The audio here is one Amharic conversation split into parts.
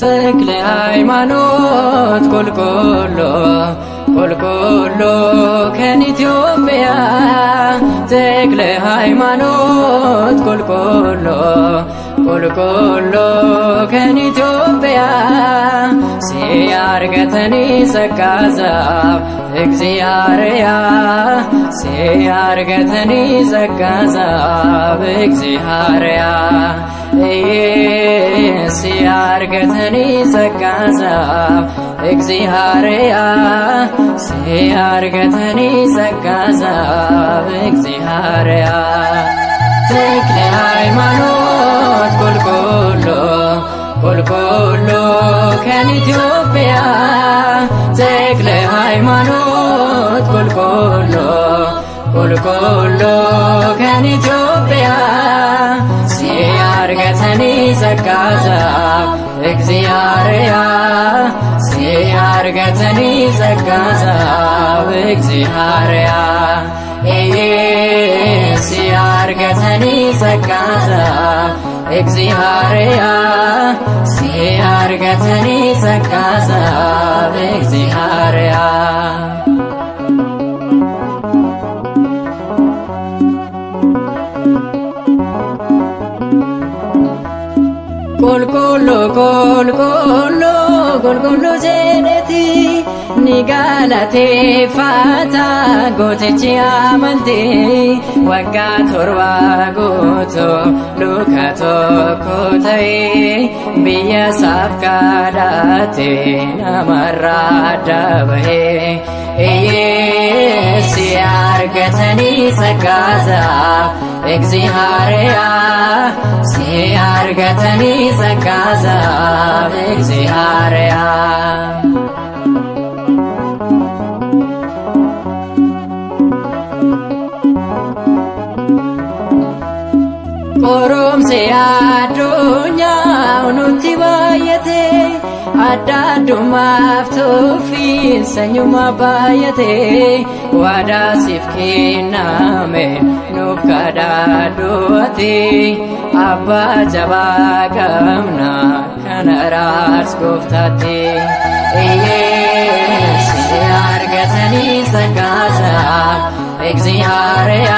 ተክለ ሃይማኖት ቆልቆሎ ቆልቆሎ ከኢትዮጵያ ተክለ ሃይማኖት ቆልቆሎ ቆልቆሎ ከኢትዮጵያ ሲያርገተኒ ሰጋዛብ እግዚአርያ ሲያርገተኒ ሰጋዛብ እግዚአርያ ሲያርገተኒ ሰጋዛብ እግዚአርያ ሲያርገተኒ ሰጋዛብ እግዚአርያ ተክለ ሃይማኖት ቆልቆሎ ቆልቆሎ ከኢትዮጵያ ተክለ ሃይማኖት ቆልቆሎ ቆልቆሎ ከኢትዮጵያ ሲያርገተኒ ሰጋዛብ እግዚአርያ ሲያርገተኒ ሰጋዛብ እግዚአርያ ሲያርገተኒ ሰጋዛብ እግዚአርያ ሲያርገተኒ ሰጋዛብ እግዚአርያ ቆልቆሎ ቆልቆሎ ቆልቆሎ ጀነቲ ኒጋላቴ ፋታ ጎቴቺ አመንቴ ወጋ ቶርባ ጎቶ ሉካቶ ኮተይ ብየ ሳፍካዳቴ ናማራ ዳበሄ ሲያርገተኒ ሰጋዛብ እግዚአርያ ሲያርገተኒ ሰጋዛብ እግዚአርያ ቆሮምሴ አዱኛ ኑቲ ባየቴ አዳዱማፍ ቱፊን ሰኙማ ባየቴ ዋዳ ሲፍ ኬናሜ ኑፍ ካዳዱወቲ አባ ጀባ ቀምና ከነራስ ጎፍታቲ ሲያርገተኒ ሰጋዛብ እግዚአርያ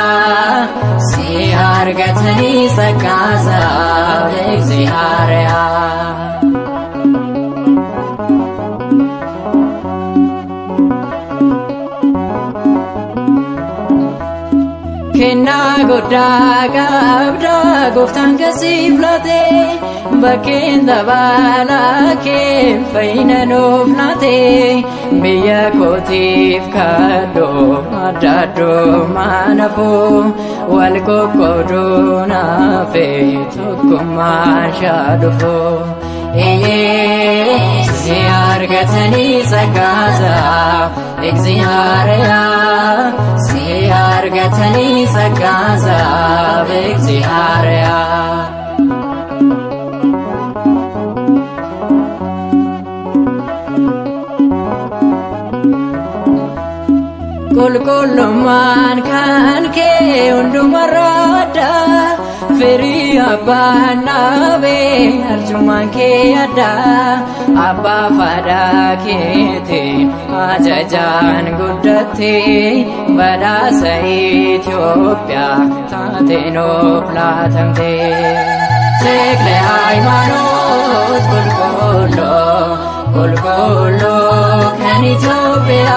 ሲያርገተኒ ሰጋዛብ እግዚአርያ kenna godda qabda gooftaan kasiiflate bakkeen dabala keen fayyina nuuf laate biyya kootiif kaddoo adda addummaa nafuu wal qoqqooduu naafe tokkummaan shaadufuu ሲያርገተኒ ሰጋዛብ እግዚአርያ ሲያርገተኒ ሰጋዛብ እግዚአርያ ቆልቆሎማን ካንኬ ሁንዱመራዳ ፍሪ አባናቤ አርጁማን ኬ ያዳ አባ ፋዳ ኬቴ አጀጃን ጉደቴ በዳሰ ኢትዮጵያ ታቴኖፍ ላተምቴ ተክለ ሃይማኖት ቆልቆሎ ቆልቆሎ ከኢትዮጵያ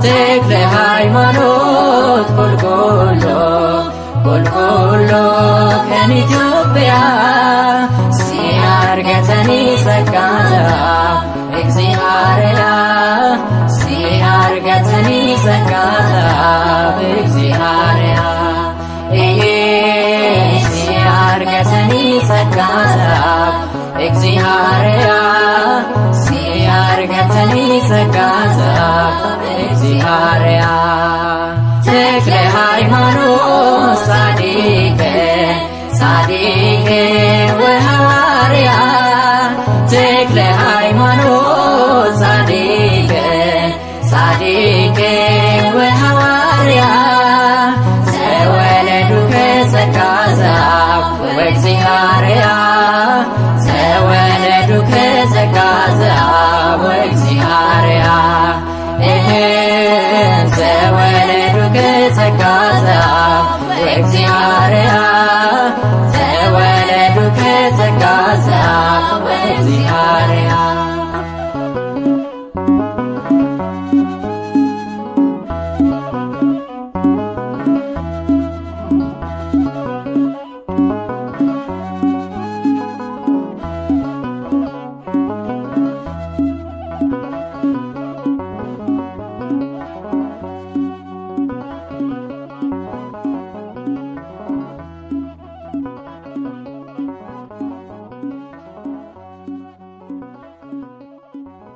ተክለ ሃይማኖት ቆልቆሎ ቆልቆሎ ከኢትዮጵያ ሲያርገተኒ ሰጋዛብ እግዚአርያ ሲያርገተኒ ሰጋዛብ እግዚአርያ ሲያርገተኒ ሰጋዛብ እግዚአርያ ሲያርገተኒ ሰጋዛ እግዚአርያ ተክለ ሃይማኖት ጻድቅ ጻድቅ